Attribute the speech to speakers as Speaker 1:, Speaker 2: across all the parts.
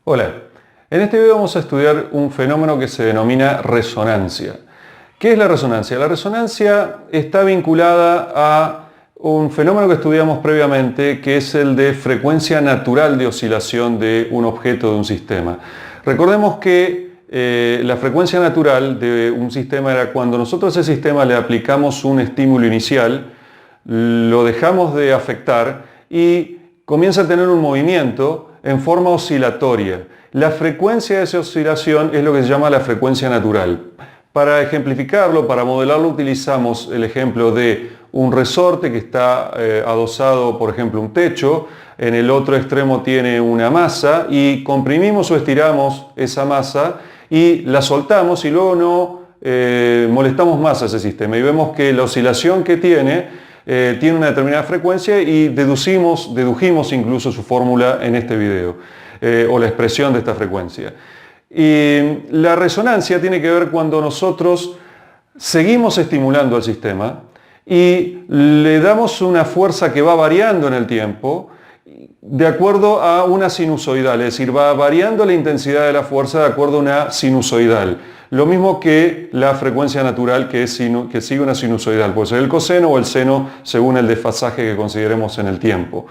Speaker 1: Hola, en este video vamos a estudiar un fenómeno que se denomina resonancia. ¿Qué es la resonancia? La resonancia está vinculada a un fenómeno que estudiamos previamente, que es el de frecuencia natural de oscilación de un objeto de un sistema. Recordemos que la frecuencia natural de un sistema era cuando nosotros a ese sistema le aplicamos un estímulo inicial, lo dejamos de afectar y comienza a tener un movimiento en forma oscilatoria. La frecuencia de esa oscilación es lo que se llama la frecuencia natural. Para ejemplificarlo, para modelarlo, utilizamos el ejemplo de un resorte que está adosado, por ejemplo, un techo. En el otro extremo tiene una masa y comprimimos o estiramos esa masa y la soltamos y luego no molestamos más a ese sistema. Y vemos que la oscilación que tiene una determinada frecuencia y dedujimos incluso su fórmula en este video, o la expresión de esta frecuencia. Y la resonancia tiene que ver cuando nosotros seguimos estimulando al sistema y le damos una fuerza que va variando en el tiempo de acuerdo a una sinusoidal, es decir, va variando la intensidad de la fuerza de acuerdo a una sinusoidal. Lo mismo que la frecuencia natural que sigue una sinusoidal, puede ser el coseno o el seno según el desfasaje que consideremos en el tiempo.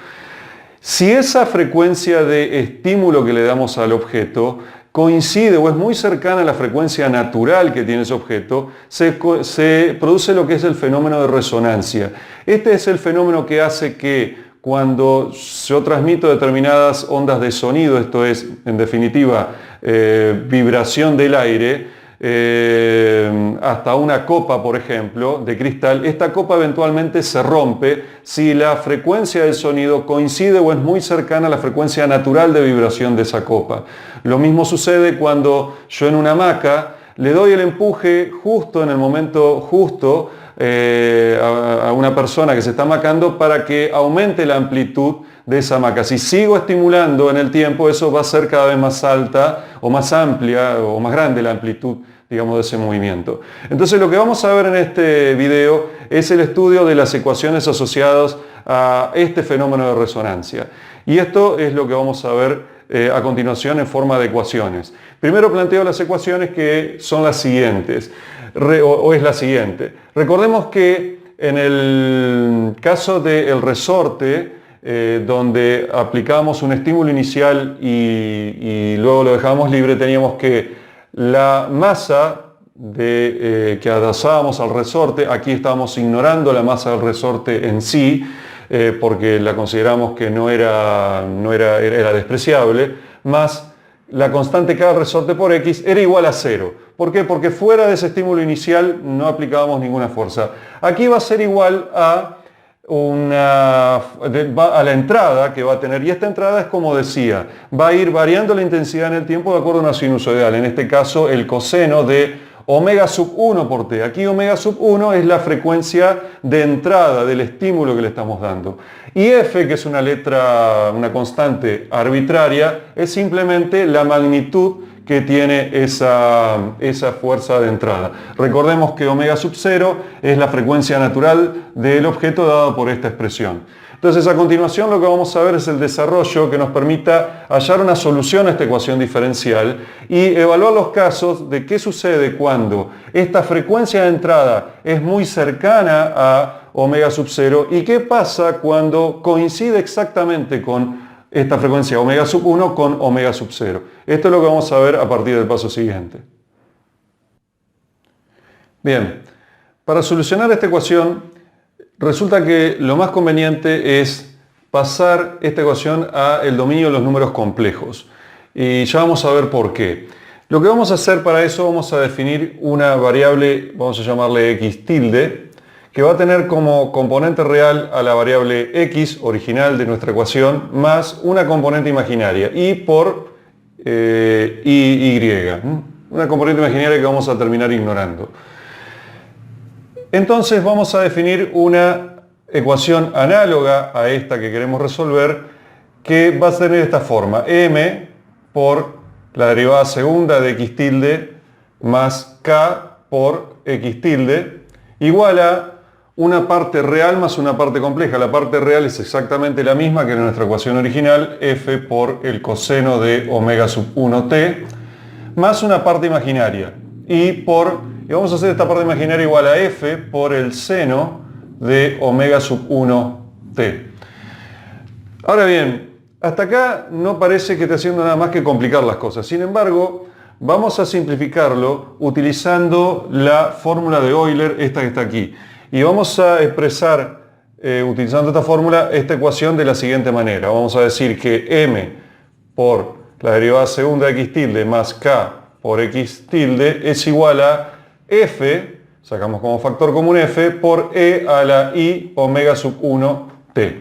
Speaker 1: Si esa frecuencia de estímulo que le damos al objeto coincide o es muy cercana a la frecuencia natural que tiene ese objeto, se produce lo que es el fenómeno de resonancia. Este es el fenómeno que hace que cuando yo transmito determinadas ondas de sonido, esto es, en definitiva, vibración del aire, hasta una copa, por ejemplo, de cristal, esta copa eventualmente se rompe si la frecuencia del sonido coincide o es muy cercana a la frecuencia natural de vibración de esa copa. Lo mismo sucede cuando yo en una hamaca le doy el empuje justo en el momento justo a una persona que se está hamacando para que aumente la amplitud de esa hamaca. Si sigo estimulando en el tiempo, eso va a ser cada vez más alta o más amplia o más grande la amplitud, digamos, de ese movimiento. Entonces lo que vamos a ver en este video es el estudio de las ecuaciones asociadas a este fenómeno de resonancia. Y esto es lo que vamos a ver a continuación en forma de ecuaciones. Primero planteo las ecuaciones que son las siguientes, o es la siguiente. Recordemos que en el caso del resorte, donde aplicamos un estímulo inicial y luego lo dejamos libre, teníamos que la masa que adosábamos al resorte, aquí estábamos ignorando la masa del resorte en sí, porque la consideramos que era despreciable, más la constante K del resorte por X era igual a 0. ¿Por qué? Porque fuera de ese estímulo inicial no aplicábamos ninguna fuerza. Aquí va a ser igual a la entrada que va a tener, y esta entrada es como decía, va a ir variando la intensidad en el tiempo de acuerdo a una sinusoidal, en este caso el coseno de omega sub 1 por t. Aquí omega sub 1 es la frecuencia de entrada del estímulo que le estamos dando. Y f, que es una constante arbitraria, es simplemente la magnitud que tiene esa fuerza de entrada. Recordemos que omega sub 0 es la frecuencia natural del objeto dado por esta expresión. Entonces, a continuación lo que vamos a ver es el desarrollo que nos permita hallar una solución a esta ecuación diferencial y evaluar los casos de qué sucede cuando esta frecuencia de entrada es muy cercana a omega sub 0 y qué pasa cuando coincide exactamente con esta frecuencia omega sub 1 con omega sub 0. Esto es lo que vamos a ver a partir del paso siguiente. Bien, para solucionar esta ecuación, resulta que lo más conveniente es pasar esta ecuación al dominio de los números complejos. Y ya vamos a ver por qué. Lo que vamos a hacer para eso, vamos a definir una variable, vamos a llamarle x tilde, que va a tener como componente real a la variable x original de nuestra ecuación, más una componente imaginaria, y por y, una componente imaginaria que vamos a terminar ignorando. Entonces vamos a definir una ecuación análoga a esta que queremos resolver, que va a tener esta forma: m por la derivada segunda de x tilde más k por x tilde igual a una parte real más una parte compleja. La parte real es exactamente la misma que en nuestra ecuación original, f por el coseno de omega sub 1t, más una parte imaginaria. Y vamos a hacer esta parte imaginaria igual a f por el seno de omega sub 1t. Ahora bien, hasta acá no parece que esté haciendo nada más que complicar las cosas. Sin embargo, vamos a simplificarlo utilizando la fórmula de Euler, esta que está aquí. Y vamos a expresar, utilizando esta fórmula, esta ecuación de la siguiente manera. Vamos a decir que m por la derivada segunda de x tilde más k por x tilde es igual a f, sacamos como factor común f, por e a la i omega sub 1t.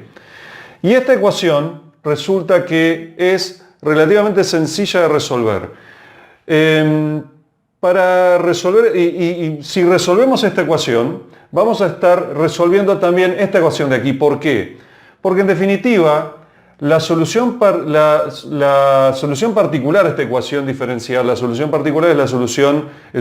Speaker 1: Y esta ecuación resulta que es relativamente sencilla de resolver. Para resolver, y si resolvemos esta ecuación, vamos a estar resolviendo también esta ecuación de aquí. ¿Por qué? Porque en definitiva, la solución particular a esta ecuación diferencial, la solución particular es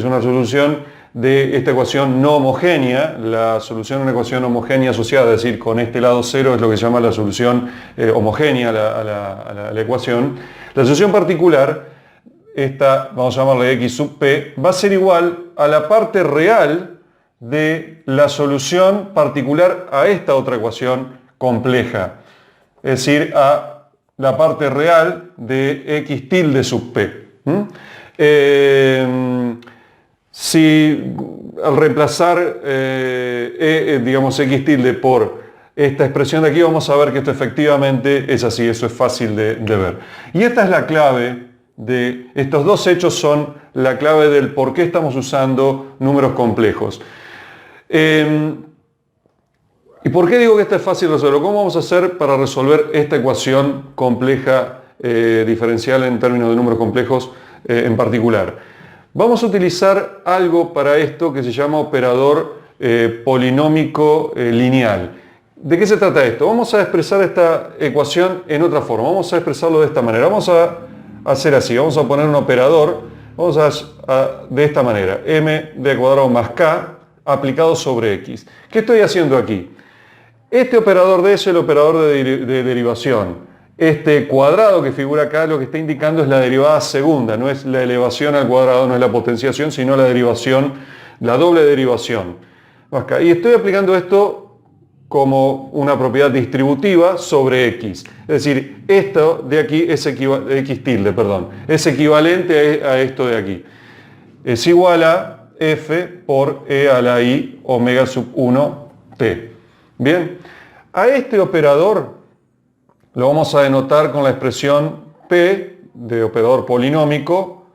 Speaker 1: una solución de esta ecuación no homogénea. La solución de una ecuación homogénea asociada, es decir, con este lado cero, es lo que se llama la solución homogénea a la ecuación. La solución particular, esta vamos a llamarle x sub p, va a ser igual a la parte real de la solución particular a esta otra ecuación compleja. Es decir, a la parte real de x tilde sub p. Si al reemplazar digamos x tilde por esta expresión de aquí, vamos a ver que esto efectivamente es así, eso es fácil de ver. Y esta es la clave de estos dos hechos, son la clave del por qué estamos usando números complejos. ¿Y por qué digo que esto es fácil de resolver? ¿Cómo vamos a hacer para resolver esta ecuación compleja diferencial en términos de números complejos en particular? Vamos a utilizar algo para esto que se llama operador polinómico lineal. ¿De qué se trata esto? Vamos a expresar esta ecuación en otra forma. Vamos a expresarlo de esta manera. Vamos a hacer así. Vamos a poner un operador. De esta manera. M de cuadrado más K aplicado sobre X. ¿Qué estoy haciendo aquí? Este operador D es el operador de derivación. Este cuadrado que figura acá lo que está indicando es la derivada segunda, no es la elevación al cuadrado, no es la potenciación, sino la derivación, la doble derivación. Y estoy aplicando esto como una propiedad distributiva sobre X. Es decir, esto de aquí es X tilde, perdón, es equivalente a esto de aquí. Es igual a F por E a la I omega sub 1t. Bien, a este operador lo vamos a denotar con la expresión P de operador polinómico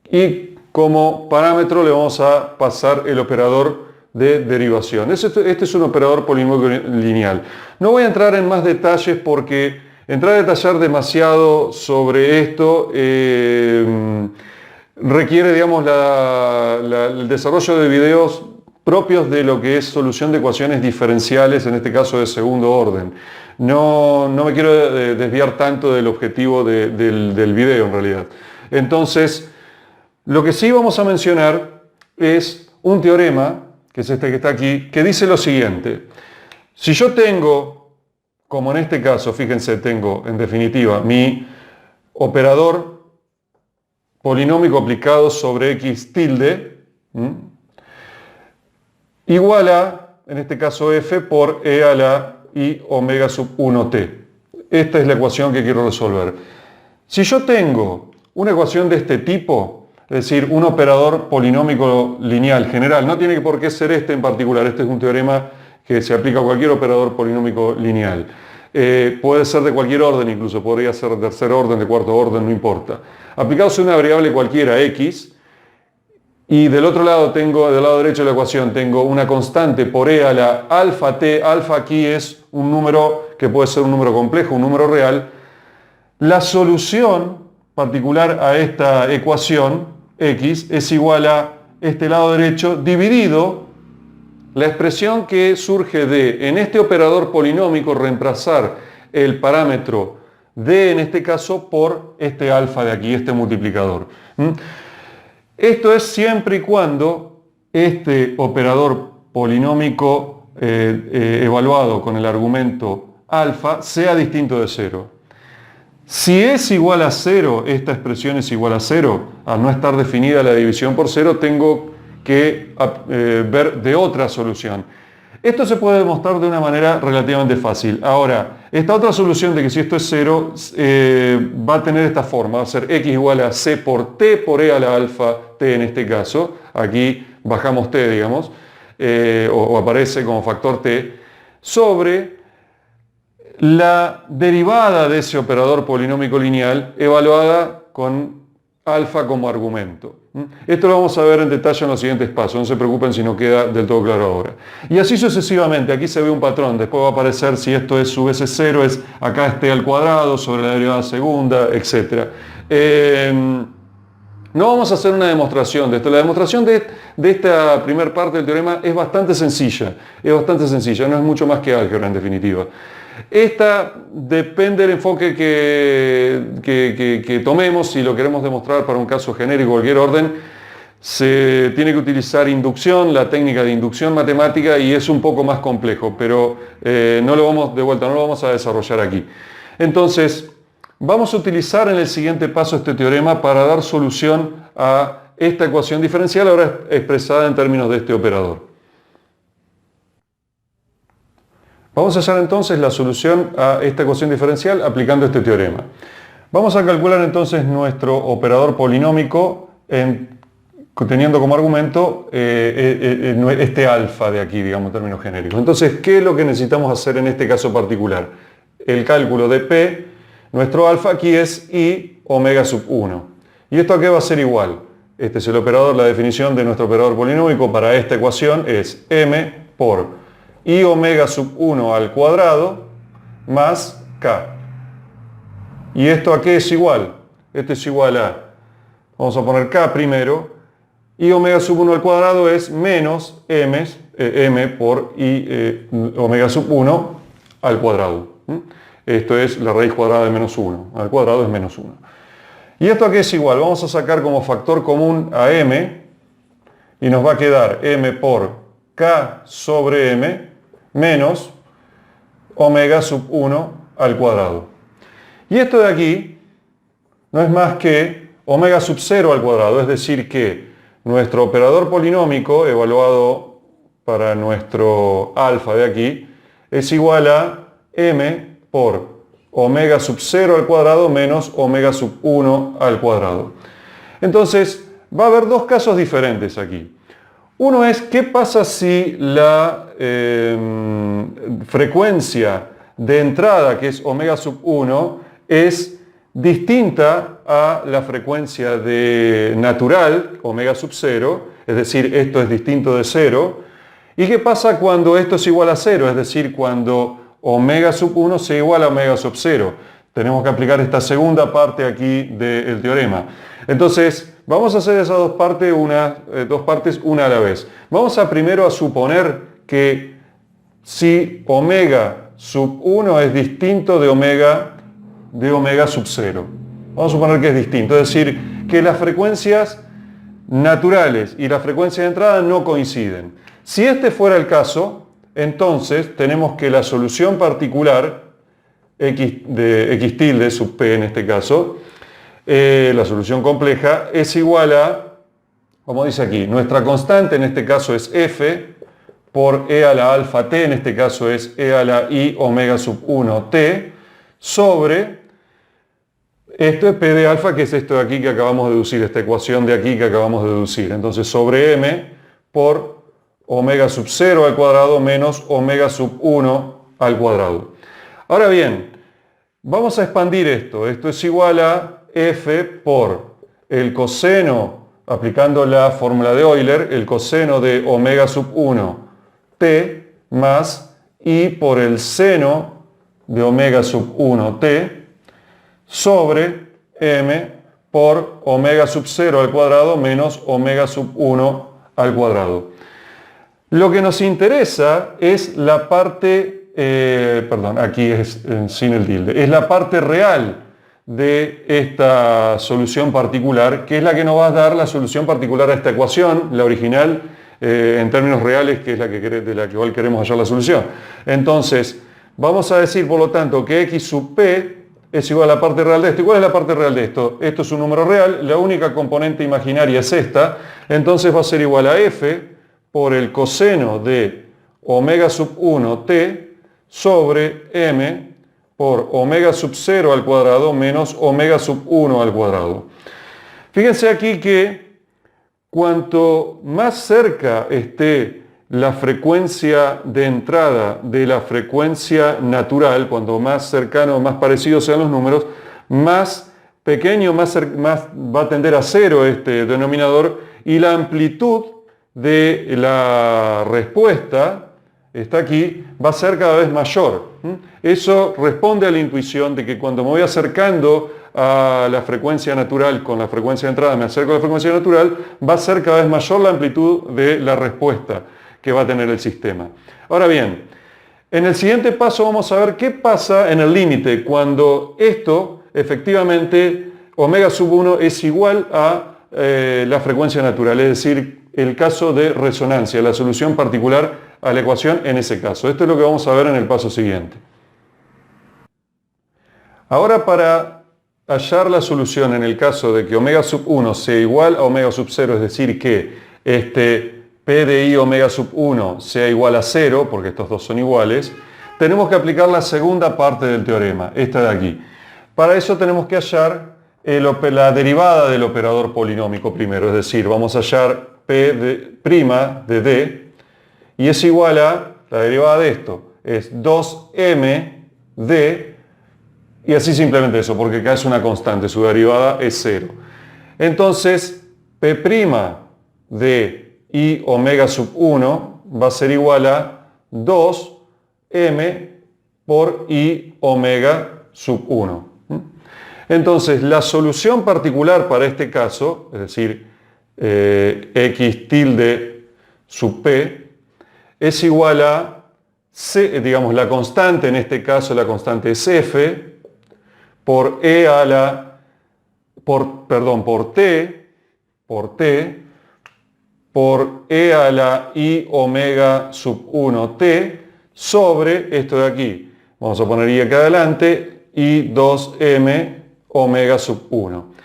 Speaker 1: y como parámetro le vamos a pasar el operador de derivación. Este es un operador polinómico lineal. No voy a entrar en más detalles porque entrar a detallar demasiado sobre esto requiere, digamos, el desarrollo de videos propios de lo que es solución de ecuaciones diferenciales, en este caso de segundo orden. No me quiero desviar tanto del objetivo del video en realidad. Entonces, lo que sí vamos a mencionar es un teorema, que es este que está aquí, que dice lo siguiente. Si yo tengo, como en este caso, fíjense, tengo en definitiva mi operador polinómico aplicado sobre x tilde, igual a, en este caso, f por e a la i omega sub 1t. Esta es la ecuación que quiero resolver. Si yo tengo una ecuación de este tipo, es decir, un operador polinómico lineal general, no tiene por qué ser este en particular, este es un teorema que se aplica a cualquier operador polinómico lineal. Puede ser de cualquier orden incluso, podría ser de tercer orden, de cuarto orden, no importa. Aplicado a una variable cualquiera, x, y del otro lado tengo, del lado derecho de la ecuación, tengo una constante por e a la alfa t. Alfa aquí es un número que puede ser un número complejo, un número real. La solución particular a esta ecuación, x, es igual a este lado derecho dividido la expresión que surge de, en este operador polinómico, reemplazar el parámetro d, en este caso, por este alfa de aquí, este multiplicador. Esto es siempre y cuando este operador polinómico evaluado con el argumento alfa sea distinto de 0. Si es igual a 0, esta expresión es igual a 0, al no estar definida la división por 0, tengo que ver de otra solución. Esto se puede demostrar de una manera relativamente fácil. Ahora, esta otra solución de que si esto es 0, va a tener esta forma, va a ser x igual a c por t por e a la alfa t en este caso. Aquí bajamos t, digamos, o aparece como factor t, sobre la derivada de ese operador polinómico lineal evaluada con alfa como argumento. Esto lo vamos a ver en detalle en los siguientes pasos, no se preocupen si no queda del todo claro ahora. Y así sucesivamente, aquí se ve un patrón, después va a aparecer si esto es sub S0, es acá t al cuadrado sobre la derivada segunda, etc. No vamos a hacer una demostración de esto. La demostración de esta primera parte del teorema es bastante sencilla, no es mucho más que álgebra en definitiva. Esta depende del enfoque que tomemos. Si lo queremos demostrar para un caso genérico de cualquier orden, se tiene que utilizar inducción, la técnica de inducción matemática, y es un poco más complejo, pero no lo vamos a desarrollar aquí. Entonces, vamos a utilizar en el siguiente paso este teorema para dar solución a esta ecuación diferencial, ahora expresada en términos de este operador. Vamos a hallar entonces la solución a esta ecuación diferencial aplicando este teorema. Vamos a calcular entonces nuestro operador polinómico teniendo como argumento este alfa de aquí, digamos, en términos genéricos. Entonces, ¿qué es lo que necesitamos hacer en este caso particular? El cálculo de P, nuestro alfa aquí es I omega sub 1. ¿Y esto a qué va a ser igual? Este es el operador, la definición de nuestro operador polinómico para esta ecuación es M por I omega sub 1 al cuadrado más K. ¿Y esto a qué es igual? Esto es igual a, vamos a poner K primero, I omega sub 1 al cuadrado es menos M por I omega sub 1 al cuadrado. Esto es la raíz cuadrada de menos 1. Al cuadrado es menos 1. ¿Y esto a qué es igual? Vamos a sacar como factor común a M y nos va a quedar M por K sobre M menos omega sub 1 al cuadrado. Y esto de aquí no es más que omega sub 0 al cuadrado, es decir que nuestro operador polinómico evaluado para nuestro alfa de aquí es igual a m por omega sub 0 al cuadrado menos omega sub 1 al cuadrado. Entonces va a haber dos casos diferentes aquí. Uno es, ¿qué pasa si la frecuencia de entrada, que es omega sub 1, es distinta a la frecuencia de natural, omega sub 0, es decir, esto es distinto de 0? ¿Y qué pasa cuando esto es igual a 0? Es decir, cuando omega sub 1 sea igual a omega sub 0. Tenemos que aplicar esta segunda parte aquí del teorema. Entonces, vamos a hacer esas dos partes una a la vez. Vamos a primero a suponer que si omega sub 1 es distinto de omega sub 0. Vamos a suponer que es distinto, es decir, que las frecuencias naturales y la frecuencia de entrada no coinciden. Si este fuera el caso, entonces tenemos que la solución particular, x tilde sub p en este caso, la solución compleja, es igual a, como dice aquí, nuestra constante en este caso es f por e a la alfa t, en este caso es e a la i omega sub 1 t, sobre, esto es p de alfa, que es esto de aquí que acabamos de deducir, esta ecuación de aquí que acabamos de deducir. Entonces sobre m por omega sub 0 al cuadrado menos omega sub 1 al cuadrado. Ahora bien, vamos a expandir esto. Esto es igual a f por el coseno, aplicando la fórmula de Euler, el coseno de omega sub 1 t más i por el seno de omega sub 1 t sobre m por omega sub 0 al cuadrado menos omega sub 1 al cuadrado. Lo que nos interesa es la parte, aquí es sin el tilde, es la parte real de esta solución particular, que es la que nos va a dar la solución particular a esta ecuación. La original en términos reales, que es de la que igual queremos hallar la solución. Entonces, vamos a decir, por lo tanto, que x sub p es igual a la parte real de esto. ¿Y cuál es la parte real de esto? Esto es un número real, la única componente imaginaria es esta, entonces va a ser igual a f por el coseno de omega sub 1 t sobre m por omega sub 0 al cuadrado menos omega sub 1 al cuadrado. Fíjense aquí que cuanto más cerca esté la frecuencia de entrada de la frecuencia natural, cuanto más cercano, más parecidos sean los números, más pequeño, más va a tender a cero este denominador y la amplitud de la respuesta, está aquí, va a ser cada vez mayor. Eso responde a la intuición de que cuando me voy acercando a la frecuencia natural con la frecuencia de entrada, me acerco a la frecuencia natural, va a ser cada vez mayor la amplitud de la respuesta que va a tener el sistema. Ahora bien, en el siguiente paso vamos a ver qué pasa en el límite cuando esto, efectivamente, omega sub 1 es igual a la frecuencia natural, es decir, el caso de resonancia, la solución particular a la ecuación en ese caso. Esto es lo que vamos a ver en el paso siguiente. Ahora, para hallar la solución en el caso de que omega sub 1 sea igual a omega sub 0, es decir, que P de I omega sub 1 sea igual a 0, porque estos dos son iguales, tenemos que aplicar la segunda parte del teorema, esta de aquí. Para eso tenemos que hallar la derivada del operador polinómico primero, es decir, vamos a hallar P' de D, y es igual a, la derivada de esto, es 2m d, y así simplemente eso, porque acá es una constante, su derivada es 0. Entonces, P' de I omega sub 1 va a ser igual a 2m por I omega sub 1. Entonces, la solución particular para este caso, es decir, x tilde sub p, es igual a, C, digamos, la constante, en este caso la constante es f, por E a la, por t, por E a la I omega sub 1t sobre esto de aquí. Vamos a poner I acá adelante, I 2m omega sub 1.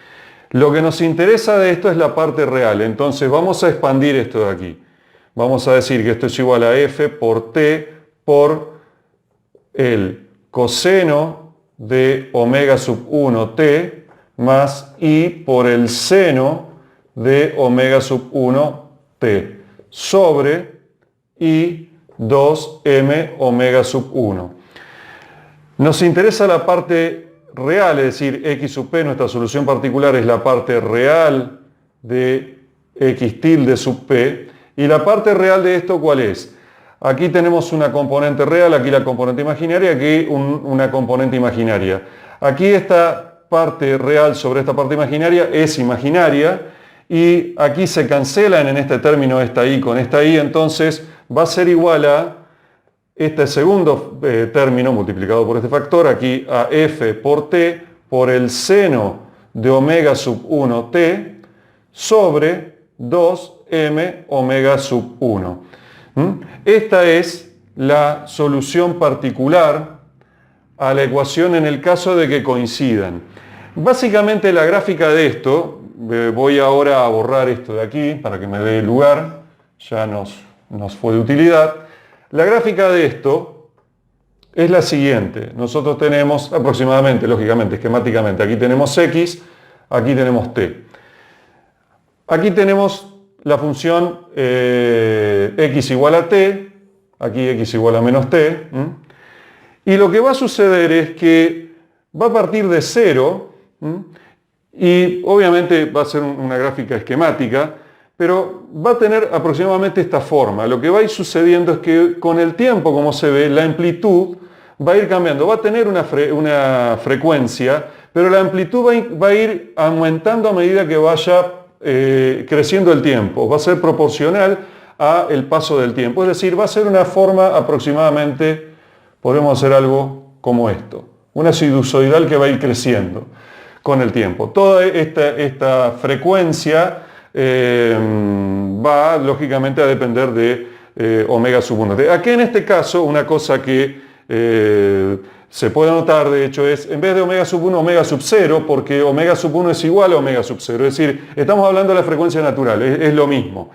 Speaker 1: Lo que nos interesa de esto es la parte real, entonces vamos a expandir esto de aquí. Vamos a decir que esto es igual a f por t por el coseno de omega sub 1t más I por el seno de omega sub 1t sobre I 2m omega sub 1. Nos interesa la parte real, es decir, x sub p, nuestra solución particular es la parte real de x tilde sub p, y la parte real de esto, ¿cuál es? Aquí tenemos una componente real, aquí la componente imaginaria, aquí una componente imaginaria. Aquí esta parte real sobre esta parte imaginaria es imaginaria, y aquí se cancelan en este término esta i con esta i, entonces va a ser igual a este segundo término multiplicado por este factor, aquí a f por t por el seno de omega sub 1t sobre 2m omega sub 1. Esta es la solución particular a la ecuación en el caso de que coincidan. Básicamente la gráfica de esto, voy ahora a borrar esto de aquí para que me dé lugar, ya nos fue de utilidad. La gráfica de esto es la siguiente. Nosotros tenemos aproximadamente, lógicamente, esquemáticamente, aquí tenemos x, aquí tenemos t. Aquí tenemos la función x igual a t, aquí x igual a menos t. Y lo que va a suceder es que va a partir de 0, y obviamente va a ser una gráfica esquemática, pero va a tener aproximadamente esta forma. Lo que va a ir sucediendo es que con el tiempo, como se ve, la amplitud va a ir cambiando. Va a tener una frecuencia, pero la amplitud va a ir aumentando a medida que vaya creciendo el tiempo. Va a ser proporcional al paso del tiempo. Es decir, va a ser una forma aproximadamente, podemos hacer algo como esto. Una sinusoidal que va a ir creciendo con el tiempo. Toda esta frecuencia va lógicamente a depender de omega sub 1. Aquí en este caso una cosa que se puede notar de hecho es, en vez de omega sub 1, omega sub 0, porque omega sub 1 es igual a omega sub 0, es decir, estamos hablando de la frecuencia natural, es lo mismo.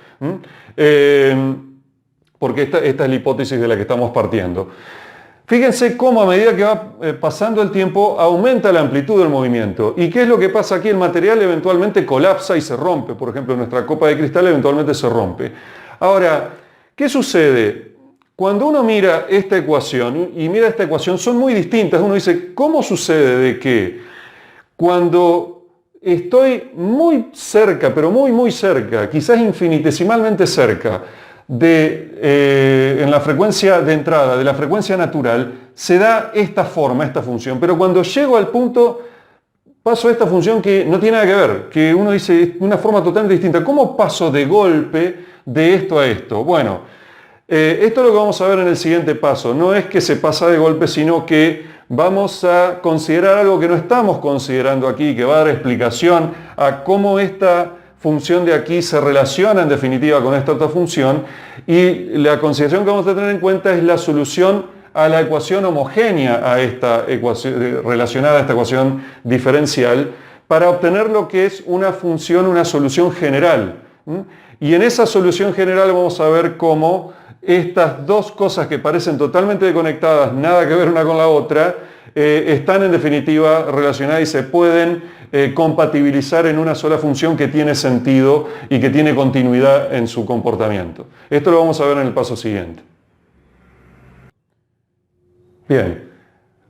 Speaker 1: Porque esta es la hipótesis de la que estamos partiendo. Fíjense cómo a medida que va pasando el tiempo aumenta la amplitud del movimiento. ¿Y qué es lo que pasa aquí? El material eventualmente colapsa y se rompe. Por ejemplo, nuestra copa de cristal eventualmente se rompe. Ahora, ¿qué sucede? Cuando uno mira esta ecuación y mira esta ecuación son muy distintas. Uno dice, ¿cómo sucede de que cuando estoy muy cerca, pero muy cerca, quizás infinitesimalmente cerca, en la frecuencia de entrada, de la frecuencia natural, se da esta forma, esta función, pero cuando llego al punto, paso a esta función que no tiene nada que ver, que uno dice es una forma totalmente distinta. ¿Cómo paso de golpe de esto a esto? Bueno, esto es lo que vamos a ver en el siguiente paso. No es que se pasa de golpe, sino que vamos a considerar algo que no estamos considerando aquí, que va a dar explicación a cómo esta función de aquí se relaciona en definitiva con esta otra función, y la consideración que vamos a tener en cuenta es la solución a la ecuación homogénea a esta ecuación, relacionada a esta ecuación diferencial, para obtener lo que es una función, una solución general. Y en esa solución general vamos a ver cómo estas dos cosas que parecen totalmente desconectadas, nada que ver una con la otra, están en definitiva relacionadas y se pueden compatibilizar en una sola función que tiene sentido y que tiene continuidad en su comportamiento. Esto lo vamos a ver en el paso siguiente. Bien,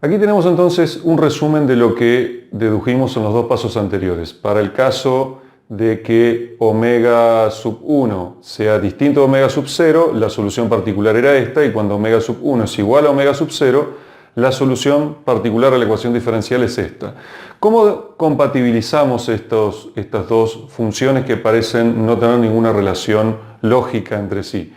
Speaker 1: aquí tenemos entonces un resumen de lo que dedujimos en los dos pasos anteriores. Para el caso de que omega sub 1 sea distinto de omega sub 0, la solución particular era esta, y cuando omega sub 1 es igual a omega sub 0, la solución particular a la ecuación diferencial es esta. ¿Cómo compatibilizamos estas dos funciones que parecen no tener ninguna relación lógica entre sí?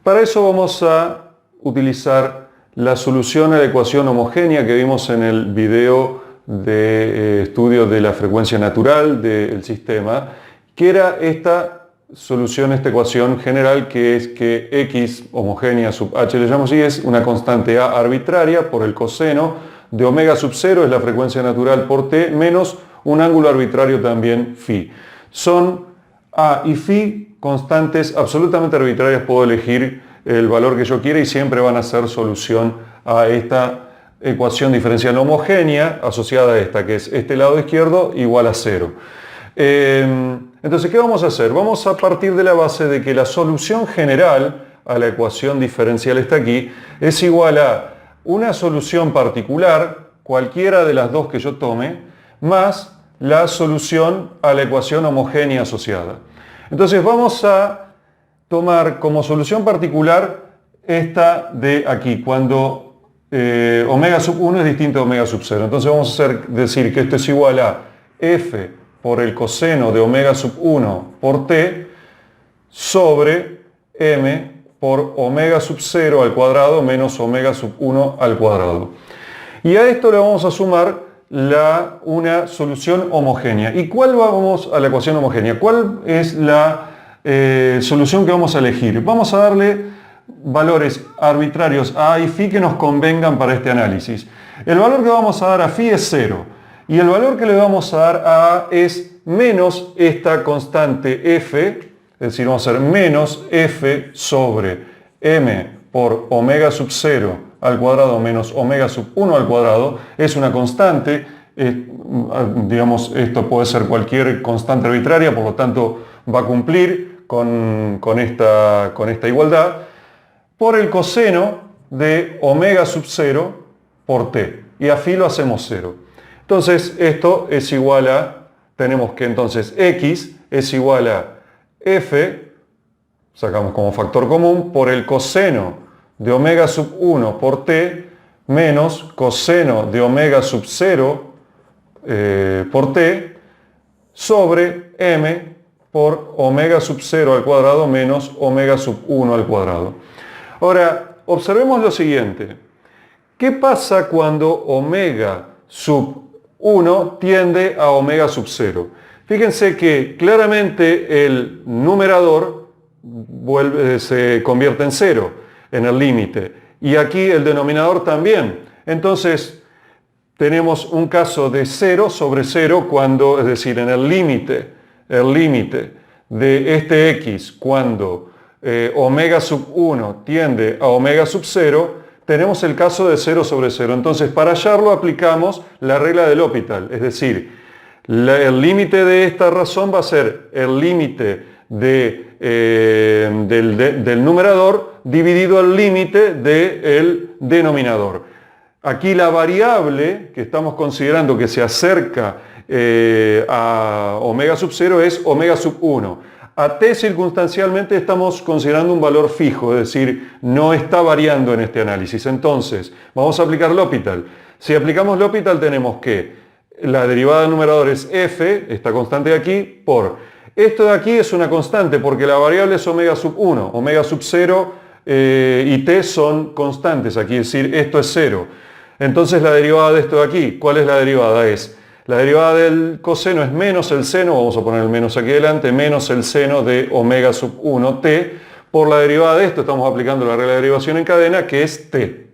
Speaker 1: Para eso vamos a utilizar la solución a la ecuación homogénea que vimos en el video de estudio de la frecuencia natural del sistema, que era esta solución, esta ecuación general, que es que x homogénea sub h, le llamamos así, es una constante a arbitraria por el coseno de omega sub 0, es la frecuencia natural por t, menos un ángulo arbitrario también phi. Son a y phi constantes absolutamente arbitrarias, puedo elegir el valor que yo quiera y siempre van a ser solución a esta ecuación diferencial homogénea asociada a esta, que es este lado izquierdo igual a 0. Entonces, ¿qué vamos a hacer? Vamos a partir de la base de que la solución general a la ecuación diferencial está aquí, es igual a una solución particular, cualquiera de las dos que yo tome, más la solución a la ecuación homogénea asociada. Entonces vamos a tomar como solución particular esta de aquí, cuando omega sub 1 es distinto a omega sub 0. Entonces vamos a decir que esto es igual a f por el coseno de omega sub 1 por t sobre m por omega sub 0 al cuadrado menos omega sub 1 al cuadrado. Y a esto le vamos a sumar una solución homogénea. ¿Y cuál vamos a la ecuación homogénea? ¿Cuál es la solución que vamos a elegir? Vamos a darle valores arbitrarios a a y phi que nos convengan para este análisis. El valor que vamos a dar a phi es 0 y el valor que le vamos a dar a a es menos esta constante f, es decir, vamos a hacer menos f sobre m por omega sub 0 al cuadrado menos omega sub 1 al cuadrado. Es una constante, digamos, esto puede ser cualquier constante arbitraria, por lo tanto va a cumplir con esta igualdad, por el coseno de omega sub 0 por t. Y a phi lo hacemos 0. Entonces esto es igual a, tenemos que entonces x es igual a f, sacamos como factor común, por el coseno de omega sub 1 por t menos coseno de omega sub 0 por t sobre m por omega sub 0 al cuadrado menos omega sub 1 al cuadrado. Ahora, observemos lo siguiente. ¿Qué pasa cuando omega sub 1 tiende a omega sub 0? Fíjense que claramente el numerador se convierte en 0 en el límite. Y aquí el denominador también. Entonces, tenemos un caso de 0 sobre 0 cuando, es decir, en el límite de este x cuando omega sub 1 tiende a omega sub 0, tenemos el caso de 0 sobre 0. Entonces, para hallarlo aplicamos la regla del L'Hopital, es decir, el límite de esta razón va a ser el límite del numerador dividido el límite del denominador. Aquí la variable que estamos considerando que se acerca a omega sub 0 es omega sub 1. A t circunstancialmente estamos considerando un valor fijo, es decir, no está variando en este análisis. Entonces, vamos a aplicar L'Hopital. Si aplicamos L'Hopital tenemos que la derivada del numerador es f, esta constante de aquí, por... Esto de aquí es una constante porque la variable es omega sub 1, omega sub 0 y t son constantes, aquí es decir, esto es 0. Entonces la derivada de esto de aquí, ¿cuál es la derivada? La derivada del coseno es menos el seno, vamos a poner el menos aquí delante, menos el seno de omega sub 1 t, por la derivada de esto estamos aplicando la regla de derivación en cadena que es t.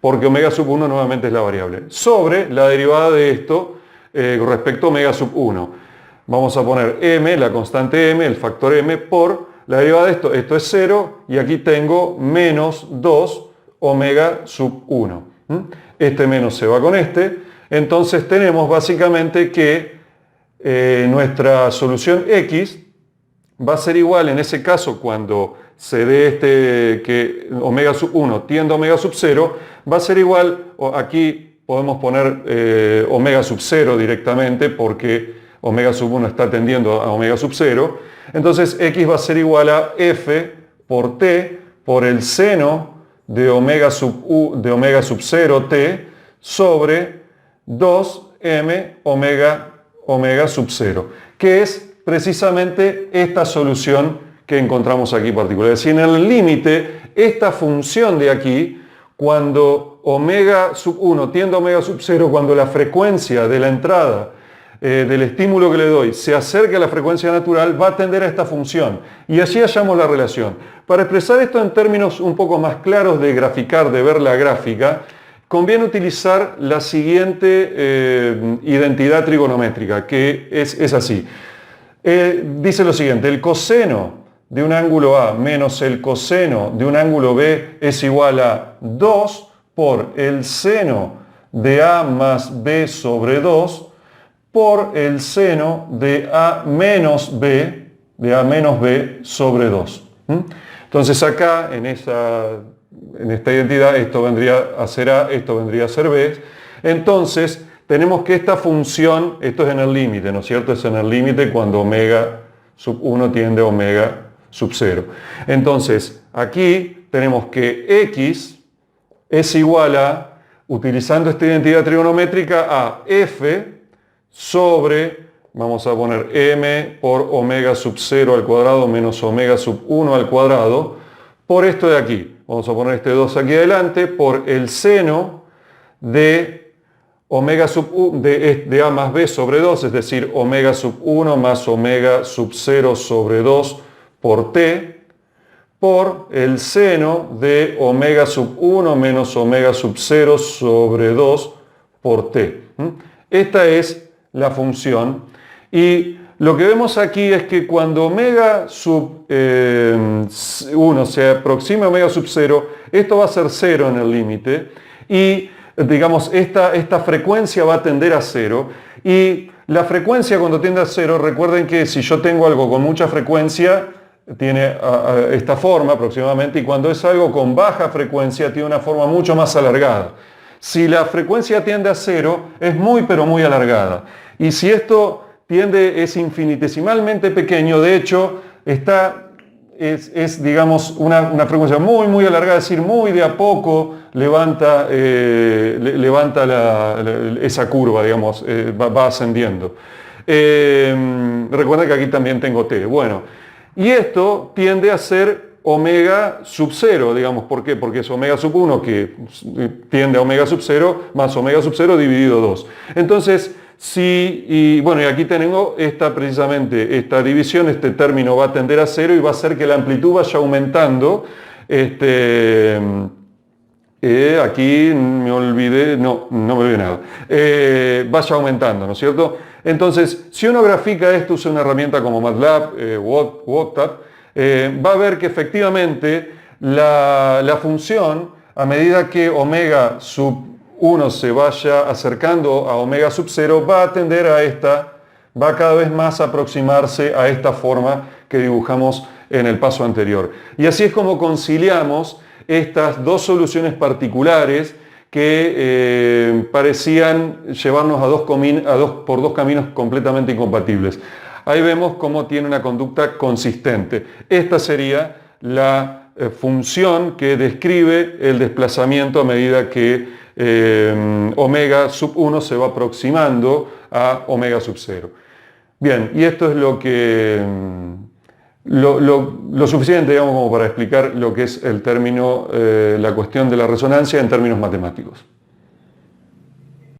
Speaker 1: Porque omega sub 1 nuevamente es la variable, sobre la derivada de esto respecto a omega sub 1. Vamos a poner m, la constante m, el factor m, por la derivada de esto es 0, y aquí tengo menos 2 omega sub 1. Este menos se va con este, entonces tenemos básicamente que nuestra solución x va a ser igual en ese caso cuando se dé que omega sub 1 tiende a omega sub 0, va a ser igual, aquí podemos poner omega sub 0 directamente porque omega sub 1 está tendiendo a omega sub 0, entonces x va a ser igual a f por t por el seno de omega sub 0 t sobre 2m omega sub 0, que es precisamente esta solución que encontramos aquí particular. Es decir, en el límite, esta función de aquí, cuando omega sub 1 tiende a omega sub 0, cuando la frecuencia de la entrada del estímulo que le doy se acerca a la frecuencia natural, va a tender a esta función. Y así hallamos la relación. Para expresar esto en términos un poco más claros de graficar, de ver la gráfica, conviene utilizar la siguiente identidad trigonométrica, que es así. Dice lo siguiente, el coseno de un ángulo A menos el coseno de un ángulo B es igual a 2 por el seno de A más B sobre 2 por el seno de A menos B sobre 2. Entonces acá, en esta identidad, esto vendría a ser A, esto vendría a ser B. Entonces, tenemos que esta función, esto es en el límite, ¿no es cierto? Es en el límite cuando omega sub 1 tiende a omega sub 0. Entonces, aquí tenemos que x es igual a, utilizando esta identidad trigonométrica, a f sobre, vamos a poner m por omega sub 0 al cuadrado menos omega sub 1 al cuadrado, por esto de aquí. Vamos a poner este 2 aquí adelante, por el seno de omega sub 1 de A más B sobre 2, es decir, omega sub 1 más omega sub 0 sobre 2 por t, por el seno de omega sub 1 menos omega sub 0 sobre 2 por t. Esta es la función, y lo que vemos aquí es que cuando omega sub 1 se aproxima a omega sub 0, esto va a ser 0 en el límite, y digamos, esta frecuencia va a tender a 0, y la frecuencia cuando tiende a 0, recuerden que si yo tengo algo con mucha frecuencia, tiene esta forma aproximadamente, y cuando es algo con baja frecuencia, tiene una forma mucho más alargada. Si la frecuencia tiende a 0, es muy pero muy alargada. Y si esto es infinitesimalmente pequeño, de hecho, es digamos, una frecuencia muy muy alargada, es decir, muy de a poco levanta esa curva, digamos, va ascendiendo. Recuerda que aquí también tengo t. Bueno, y esto tiende a ser omega sub 0, digamos, ¿por qué? Porque es omega sub 1 que tiende a omega sub 0 más omega sub 0 dividido 2. Entonces, y bueno, y aquí tengo precisamente esta división, este término va a tender a 0 y va a hacer que la amplitud vaya aumentando. Aquí me olvidé, no me olvidé nada. Vaya aumentando, ¿no es cierto? Entonces, si uno grafica esto, usa una herramienta como MATLAB, WOTAP, va a ver que efectivamente la función, a medida que omega sub 1 se vaya acercando a omega sub 0, va a tender va cada vez más a aproximarse a esta forma que dibujamos en el paso anterior. Y así es como conciliamos estas dos soluciones particulares que parecían llevarnos por dos caminos completamente incompatibles. Ahí vemos cómo tiene una conducta consistente. Esta sería la función que describe el desplazamiento a medida que omega sub 1 se va aproximando a omega sub 0. Bien, y esto es lo suficiente, digamos, como para explicar lo que es el término, la cuestión de la resonancia en términos matemáticos.